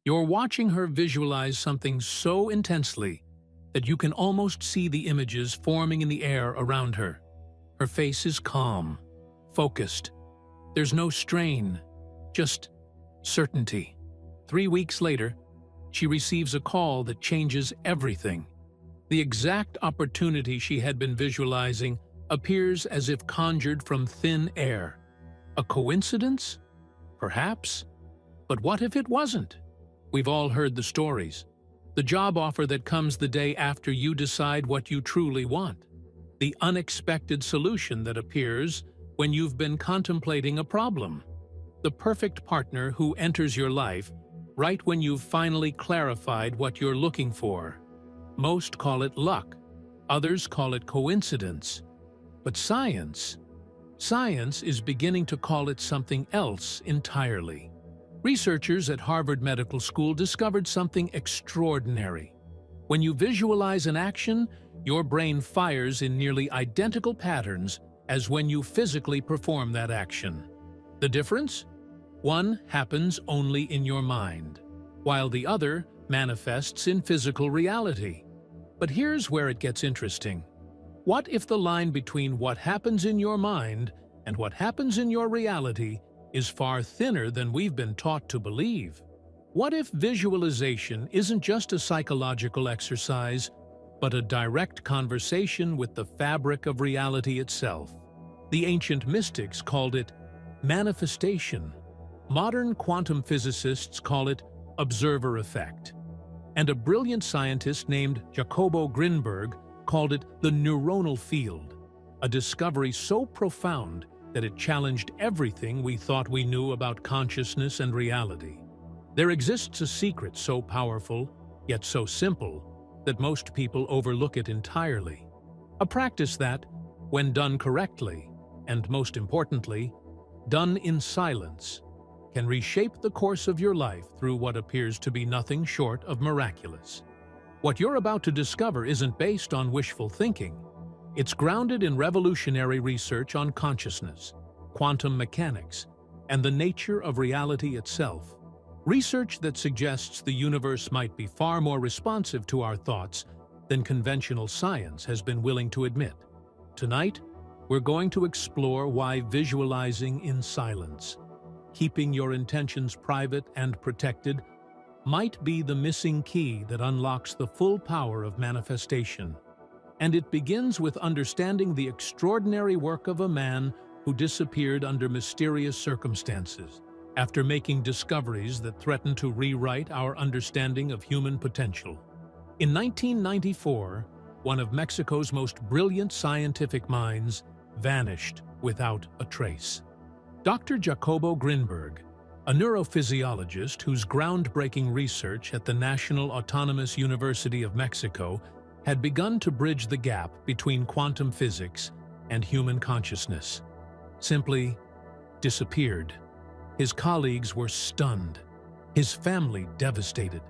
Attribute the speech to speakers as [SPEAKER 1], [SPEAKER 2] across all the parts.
[SPEAKER 1] You're watching her visualize something so intensely that you can almost see the images forming in the air around her. Her face is calm, focused. There's no strain, just certainty. 3 weeks later, she receives a call that changes everything. The exact opportunity she had been visualizing appears as if conjured from thin air. A coincidence? Perhaps. But what if it wasn't? We've all heard the stories. The job offer that comes the day after you decide what you truly want. The unexpected solution that appears when you've been contemplating a problem. The perfect partner who enters your life right when you've finally clarified what you're looking for. Most call it luck. Others call it coincidence. But science is beginning to call it something else entirely. Researchers at Harvard Medical School discovered something extraordinary. When you visualize an action, your brain fires in nearly identical patterns as when you physically perform that action. The difference? One happens only in your mind, while the other manifests in physical reality. But here's where it gets interesting. What if the line between what happens in your mind and what happens in your reality is far thinner than we've been taught to believe? What if visualization isn't just a psychological exercise, but a direct conversation with the fabric of reality itself? The ancient mystics called it manifestation. Modern quantum physicists call it observer effect. And a brilliant scientist named Jacobo Grinberg called it the neuronal field, a discovery so profound that it challenged everything we thought we knew about consciousness and reality. There exists a secret so powerful, yet so simple, that most people overlook it entirely. A practice that, when done correctly, and most importantly, done in silence, can reshape the course of your life through what appears to be nothing short of miraculous. What you're about to discover isn't based on wishful thinking. It's grounded in revolutionary research on consciousness, quantum mechanics, and the nature of reality itself. Research that suggests the universe might be far more responsive to our thoughts than conventional science has been willing to admit. Tonight, we're going to explore why visualizing in silence, keeping your intentions private and protected, might be the missing key that unlocks the full power of manifestation. And it begins with understanding the extraordinary work of a man who disappeared under mysterious circumstances, after making discoveries that threatened to rewrite our understanding of human potential. In 1994, one of Mexico's most brilliant scientific minds vanished without a trace. Dr. Jacobo Grinberg, a neurophysiologist whose groundbreaking research at the National Autonomous University of Mexico had begun to bridge the gap between quantum physics and human consciousness, simply disappeared. His colleagues were stunned, his family devastated,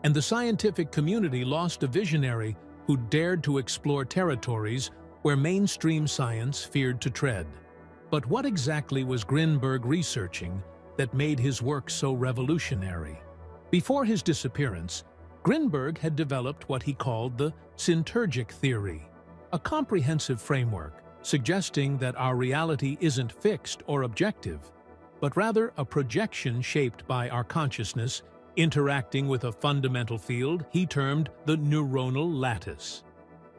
[SPEAKER 1] and the scientific community lost a visionary who dared to explore territories where mainstream science feared to tread. But what exactly was Grinberg researching that made his work so revolutionary? Before his disappearance, Grinberg had developed what he called the synergic theory, a comprehensive framework suggesting that our reality isn't fixed or objective, but rather a projection shaped by our consciousness interacting with a fundamental field he termed the neuronal lattice.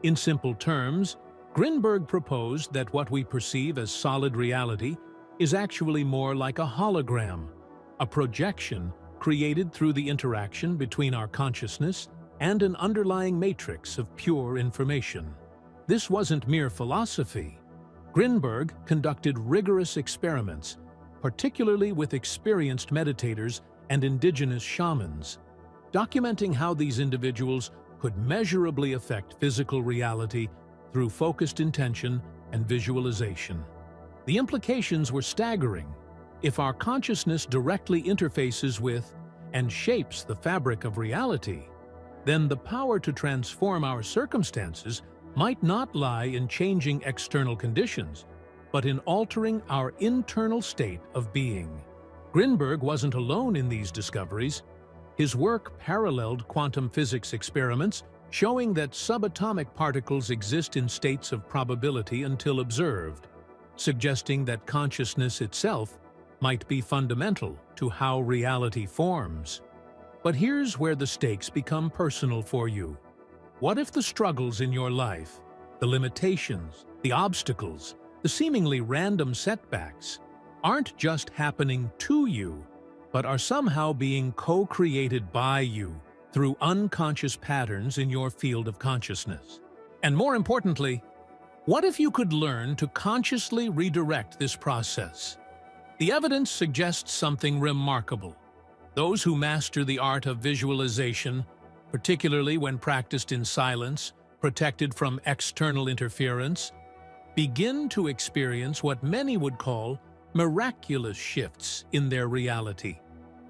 [SPEAKER 1] In simple terms, Grinberg proposed that what we perceive as solid reality is actually more like a hologram, a projection created through the interaction between our consciousness and an underlying matrix of pure information. This wasn't mere philosophy. Grinberg conducted rigorous experiments, particularly with experienced meditators and indigenous shamans, documenting how these individuals could measurably affect physical reality through focused intention and visualization. The implications were staggering. If our consciousness directly interfaces with and shapes the fabric of reality, then the power to transform our circumstances might not lie in changing external conditions, but in altering our internal state of being. Grinberg wasn't alone in these discoveries. His work paralleled quantum physics experiments, showing that subatomic particles exist in states of probability until observed, suggesting that consciousness itself might be fundamental to how reality forms. But here's where the stakes become personal for you. What if the struggles in your life, the limitations, the obstacles, the seemingly random setbacks, aren't just happening to you, but are somehow being co-created by you through unconscious patterns in your field of consciousness? And more importantly, what if you could learn to consciously redirect this process? The evidence suggests something remarkable. Those who master the art of visualization, particularly when practiced in silence, protected from external interference, begin to experience what many would call miraculous shifts in their reality.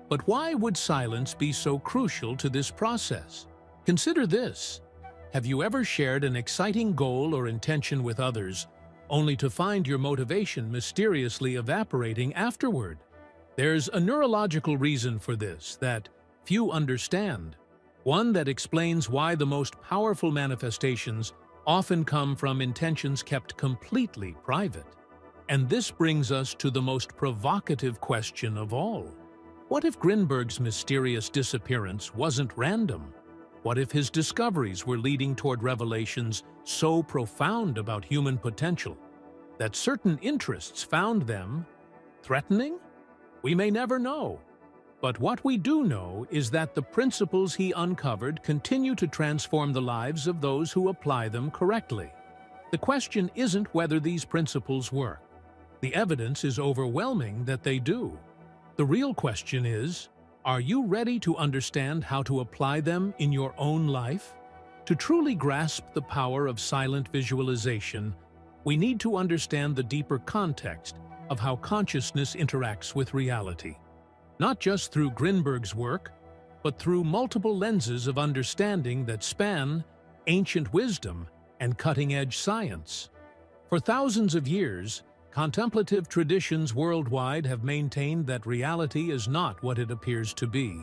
[SPEAKER 1] But why would silence be so crucial to this process? Consider this. Have you ever shared an exciting goal or intention with others, only to find your motivation mysteriously evaporating afterward? There's a neurological reason for this that few understand, one that explains why the most powerful manifestations often come from intentions kept completely private. And this brings us to the most provocative question of all. What if Grinberg's mysterious disappearance wasn't random? What if his discoveries were leading toward revelations so profound about human potential that certain interests found them threatening? We may never know. But what we do know is that the principles he uncovered continue to transform the lives of those who apply them correctly. The question isn't whether these principles work. The evidence is overwhelming that they do. The real question is, are you ready to understand how to apply them in your own life? To truly grasp the power of silent visualization, we need to understand the deeper context of how consciousness interacts with reality. Not just through Grinberg's work, but through multiple lenses of understanding that span ancient wisdom and cutting-edge science. For thousands of years, contemplative traditions worldwide have maintained that reality is not what it appears to be.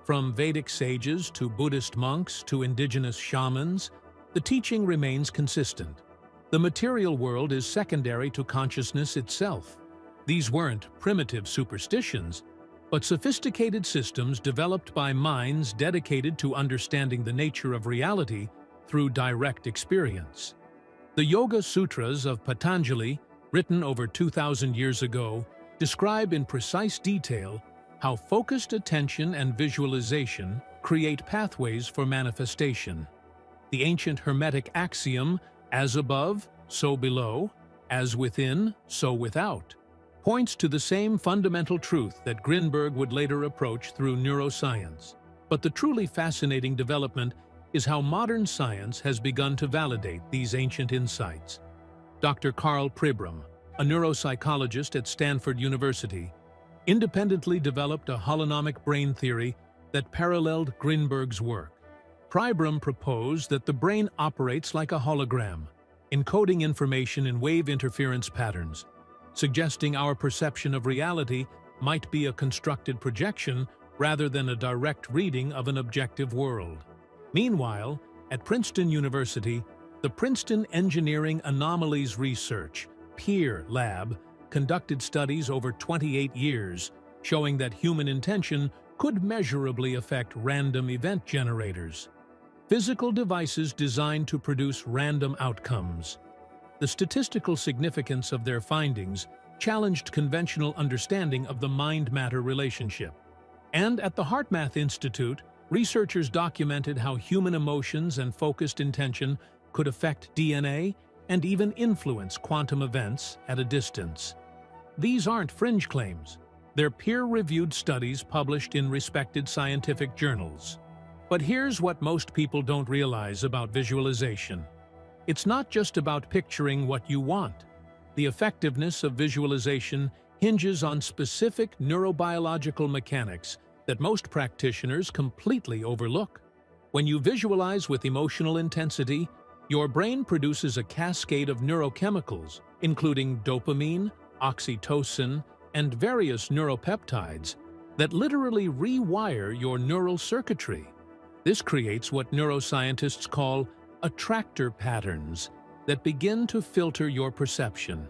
[SPEAKER 1] From Vedic sages to Buddhist monks to indigenous shamans, the teaching remains consistent. The material world is secondary to consciousness itself. These weren't primitive superstitions, but sophisticated systems developed by minds dedicated to understanding the nature of reality through direct experience. The Yoga Sutras of Patanjali, written over 2,000 years ago, describe in precise detail how focused attention and visualization create pathways for manifestation. The ancient Hermetic axiom, as above, so below, as within, so without, points to the same fundamental truth that Grinberg would later approach through neuroscience. But the truly fascinating development is how modern science has begun to validate these ancient insights. Dr. Carl Pribram, a neuropsychologist at Stanford University, independently developed a holonomic brain theory that paralleled Grinberg's work. Pribram proposed that the brain operates like a hologram, encoding information in wave interference patterns, suggesting our perception of reality might be a constructed projection rather than a direct reading of an objective world. Meanwhile, at Princeton University, the Princeton Engineering Anomalies Research (PEER) lab conducted studies over 28 years, showing that human intention could measurably affect random event generators, physical devices designed to produce random outcomes. The statistical significance of their findings challenged conventional understanding of the mind-matter relationship. And at the HeartMath Institute, researchers documented how human emotions and focused intention could affect DNA and even influence quantum events at a distance. These aren't fringe claims. They're peer-reviewed studies published in respected scientific journals. But here's what most people don't realize about visualization. It's not just about picturing what you want. The effectiveness of visualization hinges on specific neurobiological mechanics that most practitioners completely overlook. When you visualize with emotional intensity, your brain produces a cascade of neurochemicals, including dopamine, oxytocin, and various neuropeptides, that literally rewire your neural circuitry. This creates what neuroscientists call attractor patterns that begin to filter your perception.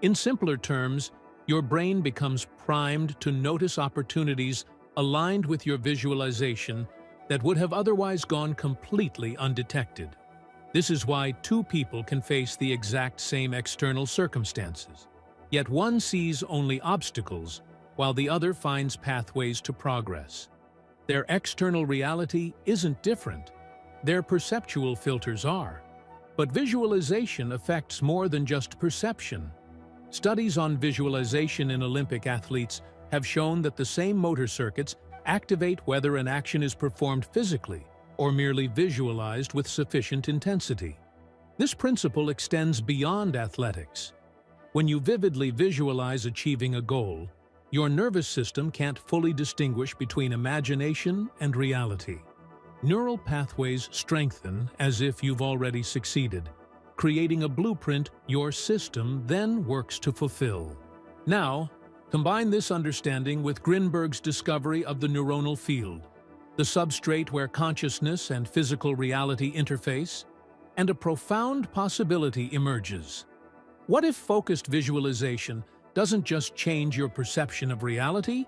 [SPEAKER 1] In simpler terms, your brain becomes primed to notice opportunities aligned with your visualization that would have otherwise gone completely undetected. This is why two people can face the exact same external circumstances, yet one sees only obstacles while the other finds pathways to progress. Their external reality isn't different. Their perceptual filters are. But visualization affects more than just perception. Studies on visualization in Olympic athletes have shown that the same motor circuits activate whether an action is performed physically or merely visualized with sufficient intensity. This principle extends beyond athletics. When you vividly visualize achieving a goal, your nervous system can't fully distinguish between imagination and reality. Neural pathways strengthen as if you've already succeeded, creating a blueprint your system then works to fulfill. Now, combine this understanding with Grinberg's discovery of the neuronal field, the substrate where consciousness and physical reality interface, and a profound possibility emerges. What if focused visualization doesn't just change your perception of reality,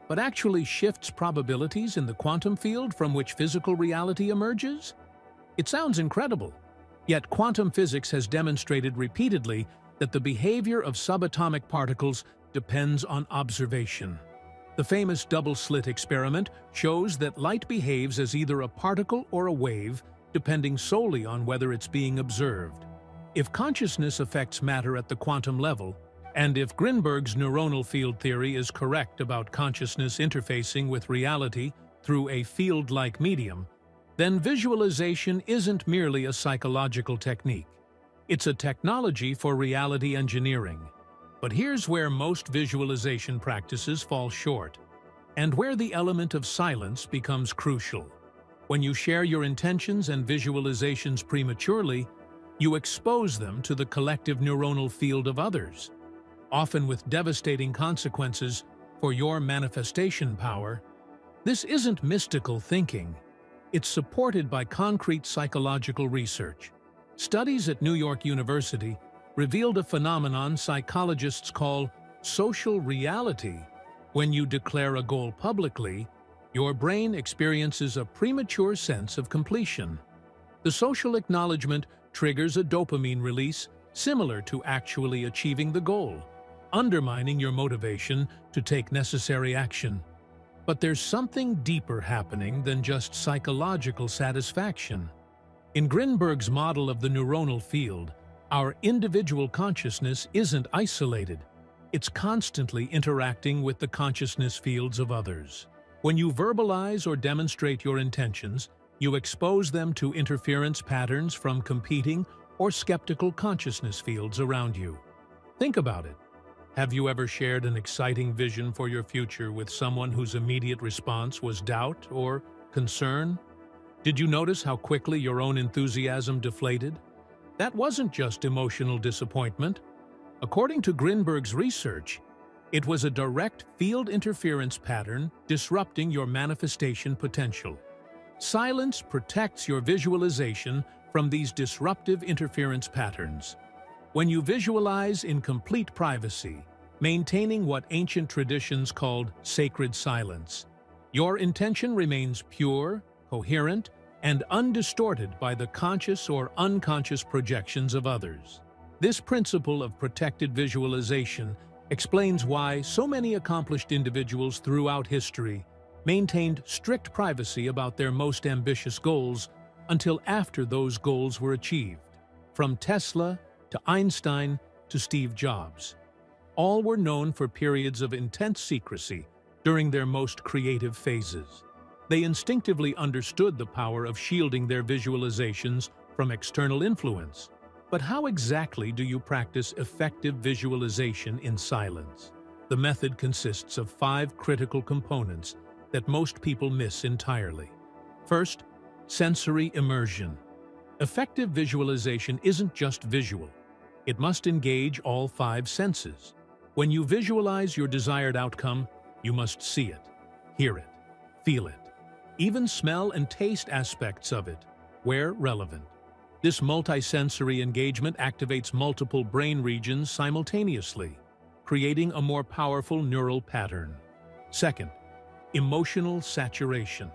[SPEAKER 1] but actually shifts probabilities in the quantum field from which physical reality emerges? It sounds incredible, yet quantum physics has demonstrated repeatedly that the behavior of subatomic particles depends on observation. The famous double-slit experiment shows that light behaves as either a particle or a wave, depending solely on whether it's being observed. If consciousness affects matter at the quantum level, and if Grinberg's neuronal field theory is correct about consciousness interfacing with reality through a field-like medium, then visualization isn't merely a psychological technique. It's a technology for reality engineering. But here's where most visualization practices fall short, and where the element of silence becomes crucial. When you share your intentions and visualizations prematurely, you expose them to the collective neuronal field of others, often with devastating consequences for your manifestation power. This isn't mystical thinking. It's supported by concrete psychological research. Studies at New York University revealed a phenomenon psychologists call social reality. When you declare a goal publicly, your brain experiences a premature sense of completion. The social acknowledgement triggers a dopamine release similar to actually achieving the goal, undermining your motivation to take necessary action. But there's something deeper happening than just psychological satisfaction. In Grinberg's model of the neuronal field, our individual consciousness isn't isolated. It's constantly interacting with the consciousness fields of others. When you verbalize or demonstrate your intentions, you expose them to interference patterns from competing or skeptical consciousness fields around you. Think about it. Have you ever shared an exciting vision for your future with someone whose immediate response was doubt or concern? Did you notice how quickly your own enthusiasm deflated? That wasn't just emotional disappointment. According to Grinberg's research, it was a direct field interference pattern disrupting your manifestation potential. Silence protects your visualization from these disruptive interference patterns. When you visualize in complete privacy, maintaining what ancient traditions called sacred silence, your intention remains pure, coherent, and undistorted by the conscious or unconscious projections of others. This principle of protected visualization explains why so many accomplished individuals throughout history maintained strict privacy about their most ambitious goals until after those goals were achieved. From Tesla to Einstein to Steve Jobs, all were known for periods of intense secrecy during their most creative phases. They instinctively understood the power of shielding their visualizations from external influence. But how exactly do you practice effective visualization in silence? The method consists of 5 critical components that most people miss entirely. First, sensory immersion. Effective visualization isn't just visual. It must engage all 5 senses. When you visualize your desired outcome, you must see it, hear it, feel it, even smell and taste aspects of it, where relevant. This multisensory engagement activates multiple brain regions simultaneously, creating a more powerful neural pattern. Second, emotional saturation.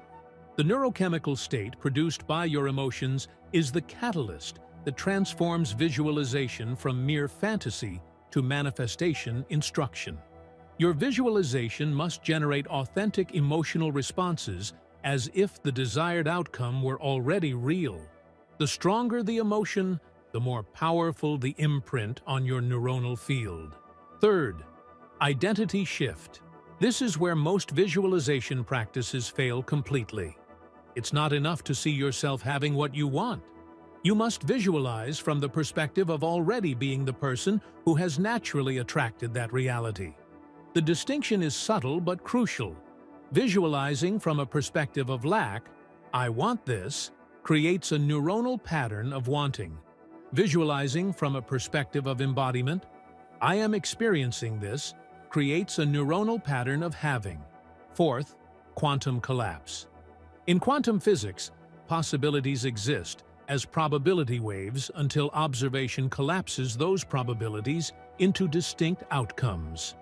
[SPEAKER 1] The neurochemical state produced by your emotions is the catalyst that transforms visualization from mere fantasy to manifestation instruction. Your visualization must generate authentic emotional responses as if the desired outcome were already real. The stronger the emotion, the more powerful the imprint on your neuronal field. Third, identity shift. This is where most visualization practices fail completely. It's not enough to see yourself having what you want. You must visualize from the perspective of already being the person who has naturally attracted that reality. The distinction is subtle but crucial. Visualizing from a perspective of lack, I want this, creates a neuronal pattern of wanting. Visualizing from a perspective of embodiment, I am experiencing this, creates a neuronal pattern of having. Fourth, quantum collapse. In quantum physics, possibilities exist as probability waves until observation collapses those probabilities into distinct outcomes.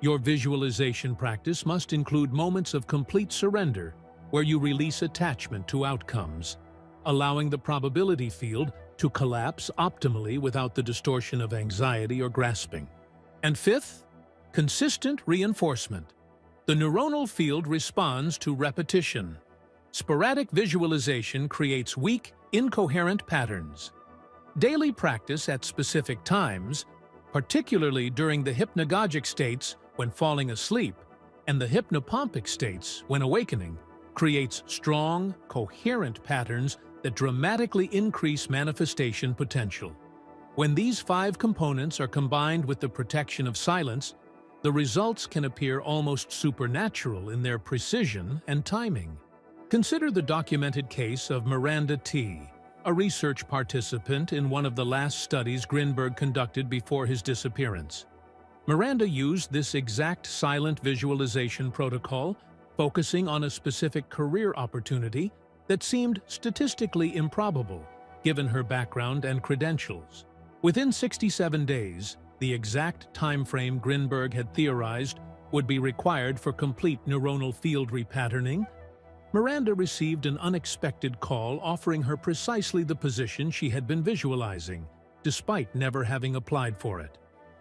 [SPEAKER 1] Your visualization practice must include moments of complete surrender where you release attachment to outcomes, allowing the probability field to collapse optimally without the distortion of anxiety or grasping. And fifth, consistent reinforcement. The neuronal field responds to repetition. Sporadic visualization creates weak, incoherent patterns. Daily practice at specific times, particularly during the hypnagogic states when falling asleep and the hypnopompic states when awakening, creates strong, coherent patterns that dramatically increase manifestation potential. When these 5 components are combined with the protection of silence, the results can appear almost supernatural in their precision and timing. Consider the documented case of Miranda T., a research participant in one of the last studies Grinberg conducted before his disappearance. Miranda used this exact silent visualization protocol, focusing on a specific career opportunity that seemed statistically improbable, given her background and credentials. Within 67 days, the exact time frame Grinberg had theorized would be required for complete neuronal field repatterning, Miranda received an unexpected call offering her precisely the position she had been visualizing, despite never having applied for it.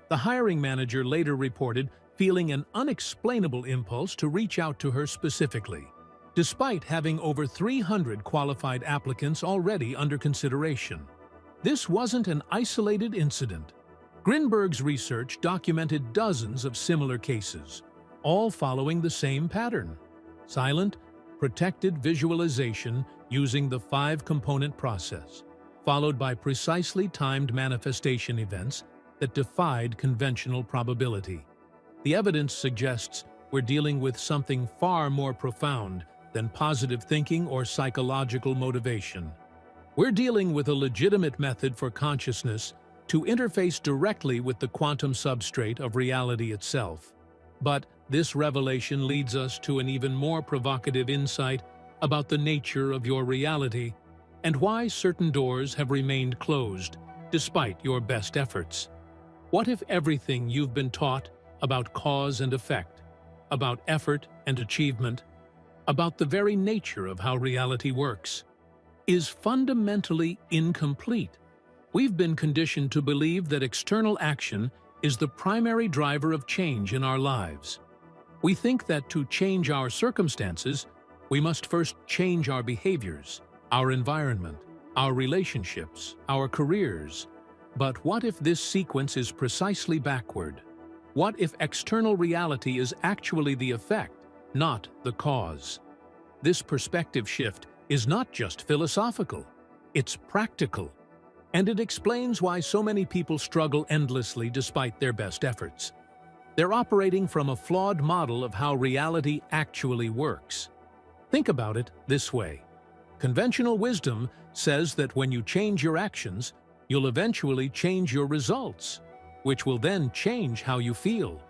[SPEAKER 1] The hiring manager later reported feeling an unexplainable impulse to reach out to her specifically, despite having over 300 qualified applicants already under consideration. This wasn't an isolated incident. Grinberg's research documented dozens of similar cases, all following the same pattern: silent, protected visualization using the 5-component process, followed by precisely timed manifestation events that defied conventional probability. The evidence suggests we're dealing with something far more profound than positive thinking or psychological motivation. We're dealing with a legitimate method for consciousness to interface directly with the quantum substrate of reality itself. But this revelation leads us to an even more provocative insight about the nature of your reality and why certain doors have remained closed despite your best efforts. What if everything you've been taught about cause and effect, about effort and achievement, about the very nature of how reality works, is fundamentally incomplete? We've been conditioned to believe that external action is the primary driver of change in our lives. We think that to change our circumstances, we must first change our behaviors, our environment, our relationships, our careers. But what if this sequence is precisely backward? What if external reality is actually the effect, not the cause? This perspective shift is not just philosophical, it's practical. And it explains why so many people struggle endlessly despite their best efforts. They're operating from a flawed model of how reality actually works. Think about it this way. Conventional wisdom says that when you change your actions, you'll eventually change your results, which will then change how you feel.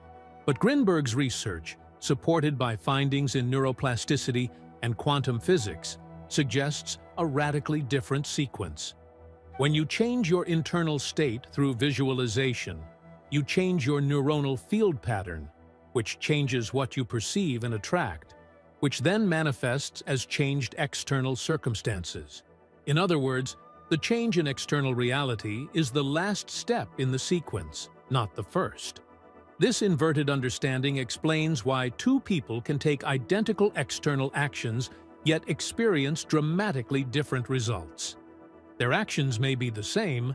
[SPEAKER 1] But Grinberg's research supported by findings in neuroplasticity and quantum physics, suggests a radically different sequence. When you change your internal state through visualization, you change your neuronal field pattern, which changes what you perceive and attract, which then manifests as changed external circumstances. In other words, the change in external reality is the last step in the sequence, not the first. This inverted understanding explains why two people can take identical external actions yet experience dramatically different results. Their actions may be the same,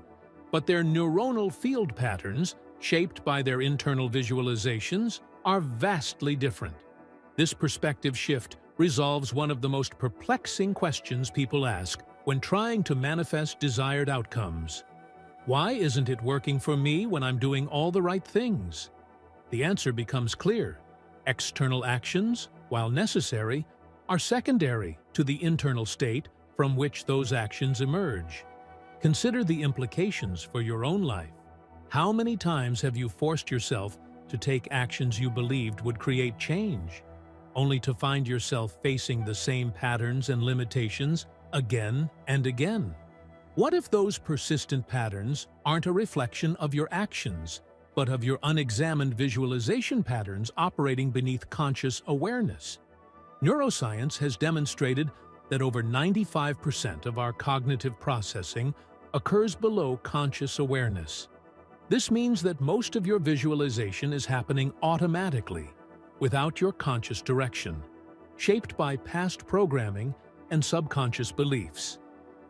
[SPEAKER 1] but their neuronal field patterns, shaped by their internal visualizations, are vastly different. This perspective shift resolves one of the most perplexing questions people ask when trying to manifest desired outcomes. Why isn't it working for me when I'm doing all the right things? The answer becomes clear. External actions, while necessary, are secondary to the internal state from which those actions emerge. Consider the implications for your own life. How many times have you forced yourself to take actions you believed would create change, only to find yourself facing the same patterns and limitations again and again? What if those persistent patterns aren't a reflection of your actions, but of your unexamined visualization patterns operating beneath conscious awareness? Neuroscience has demonstrated that over 95% of our cognitive processing occurs below conscious awareness. This means that most of your visualization is happening automatically, without your conscious direction, shaped by past programming and subconscious beliefs.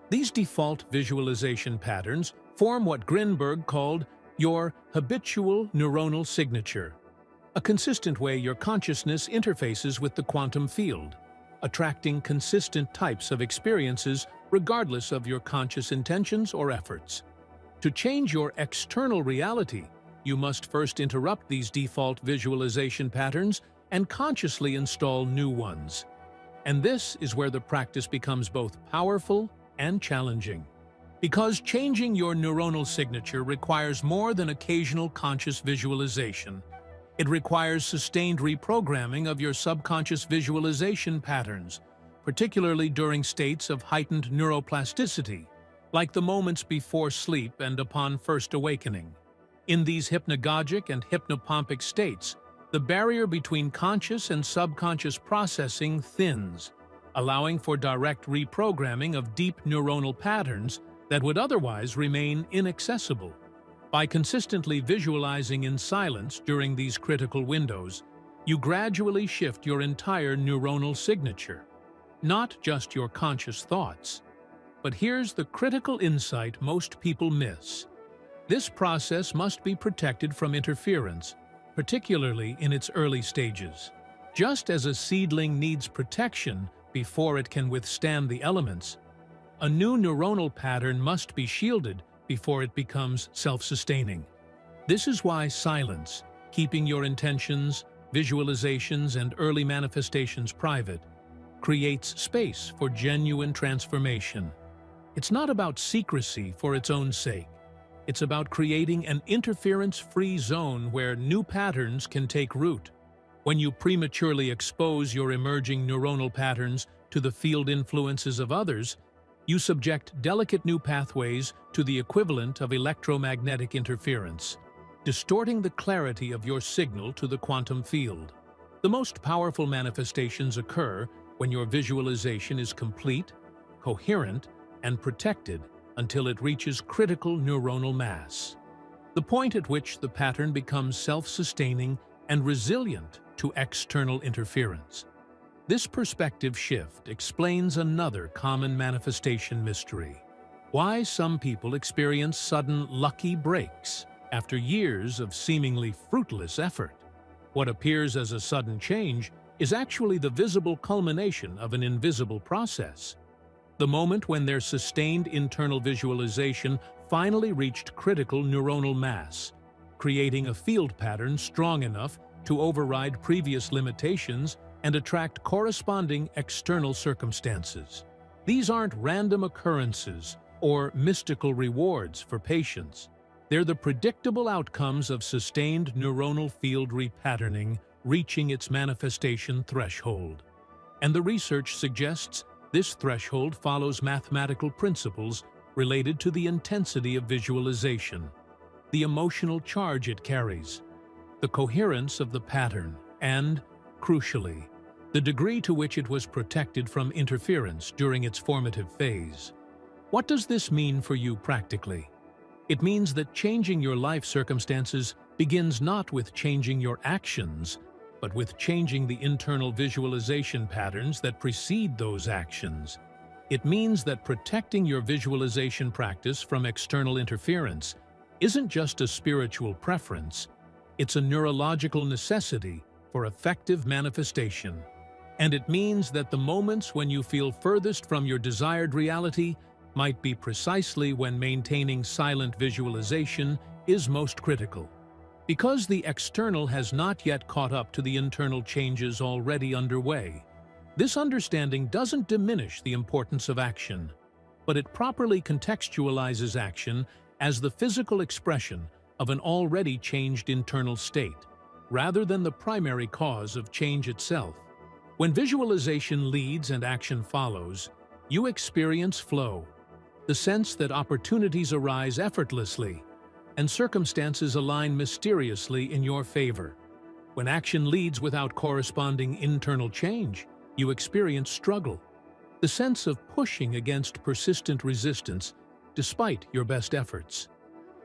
[SPEAKER 1] These default visualization patterns form what Grinberg called your habitual neuronal signature, a consistent way your consciousness interfaces with the quantum field, attracting consistent types of experiences regardless of your conscious intentions or efforts. To change your external reality, you must first interrupt these default visualization patterns and consciously install new ones. And this is where the practice becomes both powerful and challenging. Because changing your neuronal signature requires more than occasional conscious visualization. It requires sustained reprogramming of your subconscious visualization patterns, particularly during states of heightened neuroplasticity, like the moments before sleep and upon first awakening. In these hypnagogic and hypnopompic states, the barrier between conscious and subconscious processing thins, allowing for direct reprogramming of deep neuronal patterns that would otherwise remain inaccessible. By consistently visualizing in silence during these critical windows, you gradually shift your entire neuronal signature, not just your conscious thoughts. But here's the critical insight most people miss. This process must be protected from interference, particularly in its early stages. Just as a seedling needs protection before it can withstand the elements, a new neuronal pattern must be shielded before it becomes self-sustaining. This is why silence, keeping your intentions, visualizations, and early manifestations private, creates space for genuine transformation. It's not about secrecy for its own sake. It's about creating an interference-free zone where new patterns can take root. When you prematurely expose your emerging neuronal patterns to the field influences of others, you subject delicate new pathways to the equivalent of electromagnetic interference, distorting the clarity of your signal to the quantum field. The most powerful manifestations occur when your visualization is complete, coherent, and protected until it reaches critical neuronal mass, the point at which the pattern becomes self-sustaining and resilient to external interference. This perspective shift explains another common manifestation mystery: why some people experience sudden lucky breaks after years of seemingly fruitless effort. What appears as a sudden change is actually the visible culmination of an invisible process. The moment when their sustained internal visualization finally reached critical neuronal mass, creating a field pattern strong enough to override previous limitations and attract corresponding external circumstances. These aren't random occurrences or mystical rewards for patients. They're the predictable outcomes of sustained neuronal field repatterning reaching its manifestation threshold. And the research suggests this threshold follows mathematical principles related to the intensity of visualization, the emotional charge it carries, the coherence of the pattern, and, crucially, the degree to which it was protected from interference during its formative phase. What does this mean for you practically? It means that changing your life circumstances begins not with changing your actions, but with changing the internal visualization patterns that precede those actions. It means that protecting your visualization practice from external interference isn't just a spiritual preference, it's a neurological necessity for effective manifestation. And it means that the moments when you feel furthest from your desired reality might be precisely when maintaining silent visualization is most critical. Because the external has not yet caught up to the internal changes already underway, this understanding doesn't diminish the importance of action, but it properly contextualizes action as the physical expression of an already changed internal state, rather than the primary cause of change itself. When visualization leads and action follows, you experience flow, the sense that opportunities arise effortlessly and circumstances align mysteriously in your favor. When action leads without corresponding internal change, you experience struggle, the sense of pushing against persistent resistance despite your best efforts.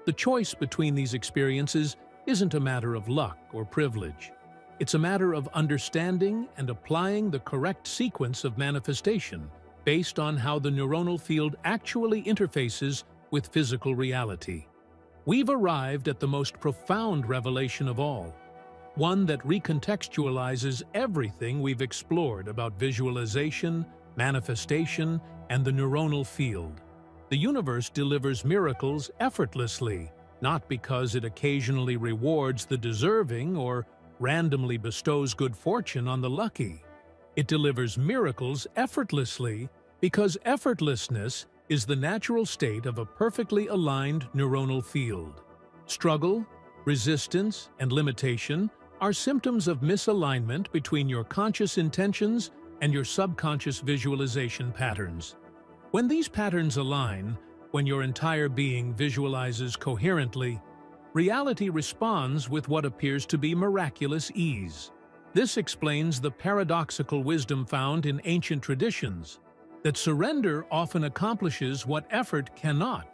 [SPEAKER 1] The choice between these experiences isn't a matter of luck or privilege. It's a matter of understanding and applying the correct sequence of manifestation based on how the neuronal field actually interfaces with physical reality. We've arrived at the most profound revelation of all, one that recontextualizes everything we've explored about visualization, manifestation, and the neuronal field. The universe delivers miracles effortlessly, not because it occasionally rewards the deserving or randomly bestows good fortune on the lucky. It delivers miracles effortlessly because effortlessness is the natural state of a perfectly aligned neuronal field. Struggle, resistance, and limitation are symptoms of misalignment between your conscious intentions and your subconscious visualization patterns. When these patterns align, when your entire being visualizes coherently, reality responds with what appears to be miraculous ease. This explains the paradoxical wisdom found in ancient traditions, that surrender often accomplishes what effort cannot,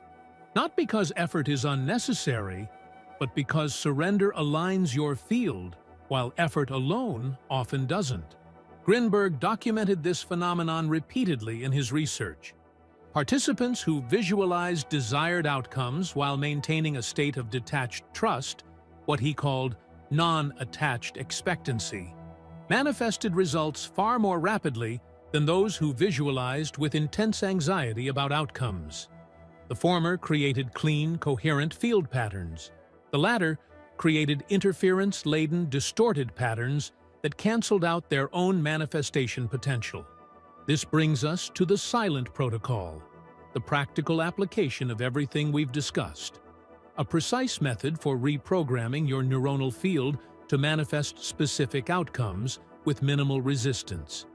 [SPEAKER 1] not because effort is unnecessary, but because surrender aligns your field, while effort alone often doesn't. Grinberg documented this phenomenon repeatedly in his research. Participants who visualized desired outcomes while maintaining a state of detached trust, what he called non-attached expectancy, manifested results far more rapidly than those who visualized with intense anxiety about outcomes. The former created clean, coherent field patterns. The latter created interference-laden, distorted patterns that canceled out their own manifestation potential. This brings us to the silent protocol, the practical application of everything we've discussed. A precise method for reprogramming your neuronal field to manifest specific outcomes with minimal resistance.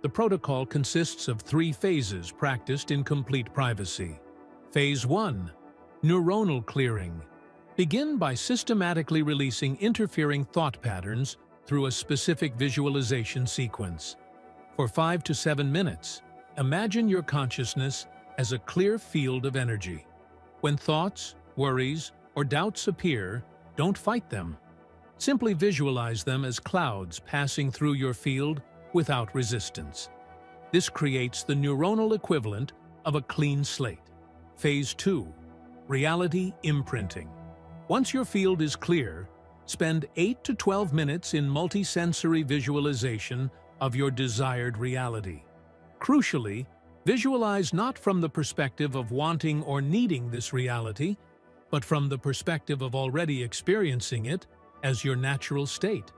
[SPEAKER 1] The protocol consists of 3 phases practiced in complete privacy. Phase 1. Neuronal clearing. Begin by systematically releasing interfering thought patterns through a specific visualization sequence. For 5 to 7 minutes, imagine your consciousness as a clear field of energy. When thoughts, worries, or doubts appear, don't fight them. Simply visualize them as clouds passing through your field without resistance. This creates the neuronal equivalent of a clean slate. Phase 2. Reality imprinting. Once your field is clear, spend 8 to 12 minutes in multisensory visualization of your desired reality. Crucially, visualize not from the perspective of wanting or needing this reality, but from the perspective of already experiencing it as your natural state.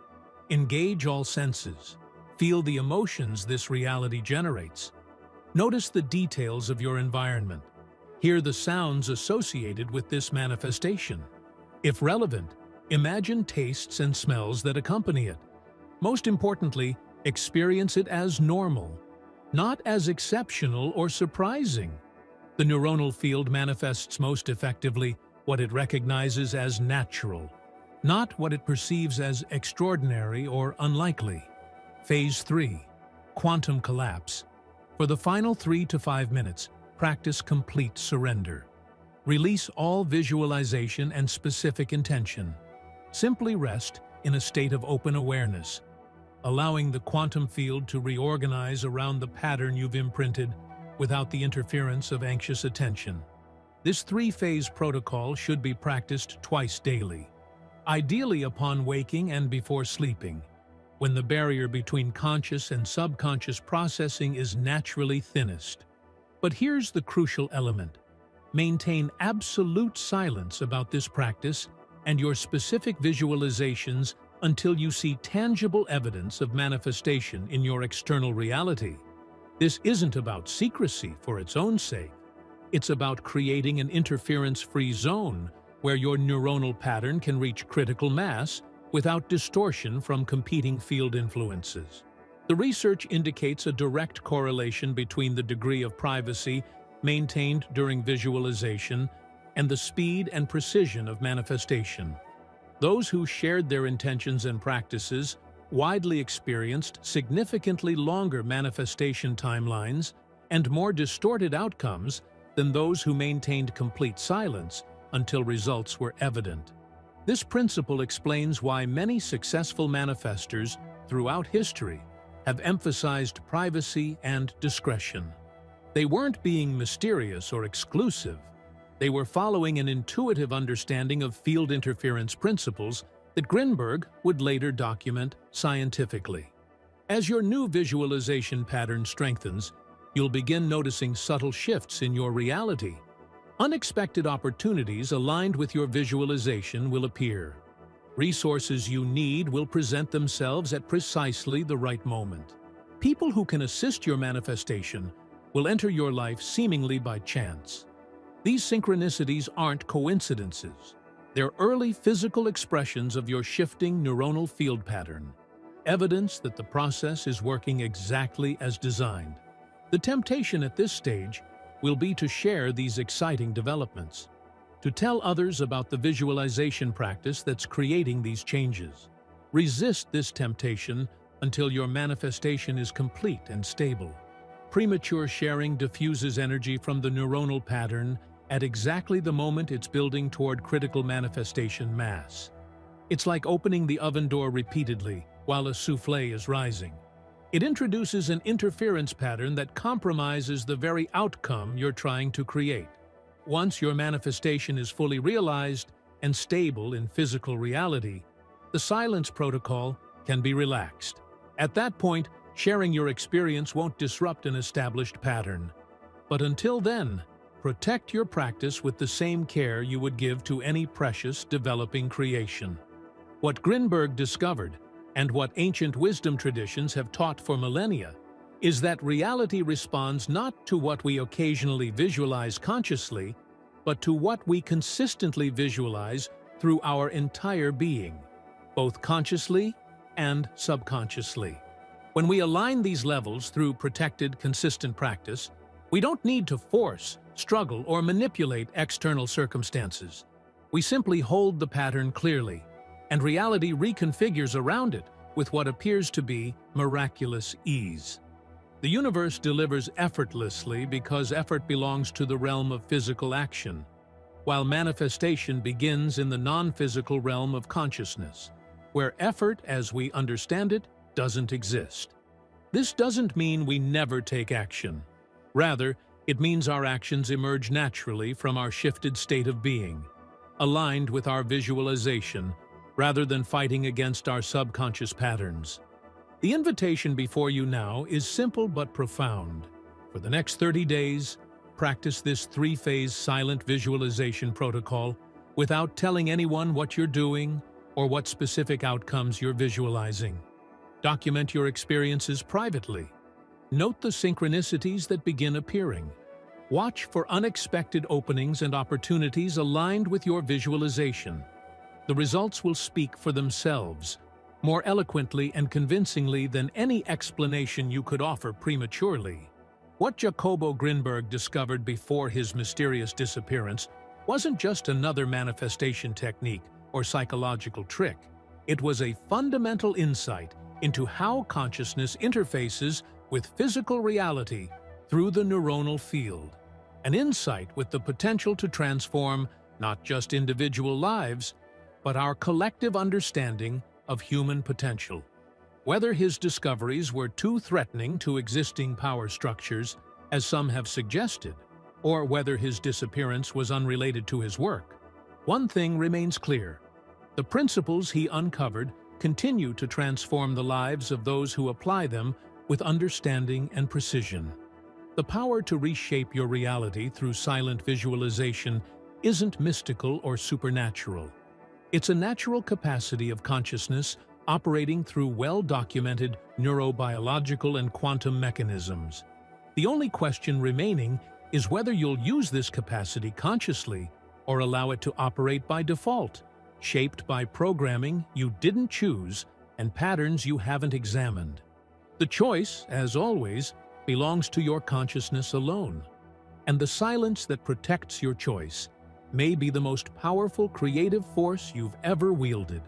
[SPEAKER 1] Engage all senses. Feel the emotions this reality generates. Notice the details of your environment. Hear the sounds associated with this manifestation. If relevant, imagine tastes and smells that accompany it. Most importantly, experience it as normal, not as exceptional or surprising. The neuronal field manifests most effectively what it recognizes as natural, not what it perceives as extraordinary or unlikely. Phase 3. Quantum collapse. For the final 3 to 5 minutes, practice complete surrender. Release all visualization and specific intention. Simply rest in a state of open awareness, allowing the quantum field to reorganize around the pattern you've imprinted without the interference of anxious attention. This 3-phase protocol should be practiced twice daily, ideally upon waking and before sleeping, when the barrier between conscious and subconscious processing is naturally thinnest. But here's the crucial element. Maintain absolute silence about this practice and your specific visualizations until you see tangible evidence of manifestation in your external reality. This isn't about secrecy for its own sake. It's about creating an interference-free zone where your neuronal pattern can reach critical mass without distortion from competing field influences. The research indicates a direct correlation between the degree of privacy maintained during visualization and the speed and precision of manifestation. Those who shared their intentions and practices widely experienced significantly longer manifestation timelines and more distorted outcomes than those who maintained complete silence until results were evident. This principle explains why many successful manifestors throughout history have emphasized privacy and discretion. They weren't being mysterious or exclusive. They were following an intuitive understanding of field interference principles that Grinberg would later document scientifically. As your new visualization pattern strengthens, you'll begin noticing subtle shifts in your reality. Unexpected opportunities aligned with your visualization will appear. Resources you need will present themselves at precisely the right moment. People who can assist your manifestation will enter your life seemingly by chance. These synchronicities aren't coincidences. They're early physical expressions of your shifting neuronal field pattern, evidence that the process is working exactly as designed. The temptation at this stage will be to share these exciting developments, to tell others about the visualization practice that's creating these changes. Resist this temptation until your manifestation is complete and stable. Premature sharing diffuses energy from the neuronal pattern at exactly the moment it's building toward critical manifestation mass. It's like opening the oven door repeatedly while a souffle is rising. It introduces an interference pattern that compromises the very outcome you're trying to create. Once your manifestation is fully realized and stable in physical reality, the silence protocol can be relaxed. At that point, sharing your experience won't disrupt an established pattern. But until then, protect your practice with the same care you would give to any precious developing creation. What Grinberg discovered, and what ancient wisdom traditions have taught for millennia, is that reality responds not to what we occasionally visualize consciously, but to what we consistently visualize through our entire being, both consciously and subconsciously. When we align these levels through protected, consistent practice, we don't need to force, struggle, or manipulate external circumstances. We simply hold the pattern clearly, and reality reconfigures around it with what appears to be miraculous ease. The universe delivers effortlessly because effort belongs to the realm of physical action, while manifestation begins in the non-physical realm of consciousness, where effort, as we understand it, doesn't exist. This doesn't mean we never take action. Rather, it means our actions emerge naturally from our shifted state of being, aligned with our visualization, rather than fighting against our subconscious patterns. The invitation before you now is simple but profound. For the next 30 days, practice this 3-phase silent visualization protocol without telling anyone what you're doing or what specific outcomes you're visualizing. Document your experiences privately. Note the synchronicities that begin appearing. Watch for unexpected openings and opportunities aligned with your visualization. The results will speak for themselves. more eloquently and convincingly than any explanation you could offer prematurely. What Jacobo Grinberg discovered before his mysterious disappearance wasn't just another manifestation technique or psychological trick. It was a fundamental insight into how consciousness interfaces with physical reality through the neuronal field. An insight with the potential to transform not just individual lives, but our collective understanding of human potential. Whether his discoveries were too threatening to existing power structures, as some have suggested, or whether his disappearance was unrelated to his work, one thing remains clear. The principles he uncovered continue to transform the lives of those who apply them with understanding and precision. The power to reshape your reality through silent visualization isn't mystical or supernatural. It's a natural capacity of consciousness operating through well-documented neurobiological and quantum mechanisms. The only question remaining is whether you'll use this capacity consciously or allow it to operate by default, shaped by programming you didn't choose and patterns you haven't examined. The choice, as always, belongs to your consciousness alone, and the silence that protects your choice may be the most powerful creative force you've ever wielded.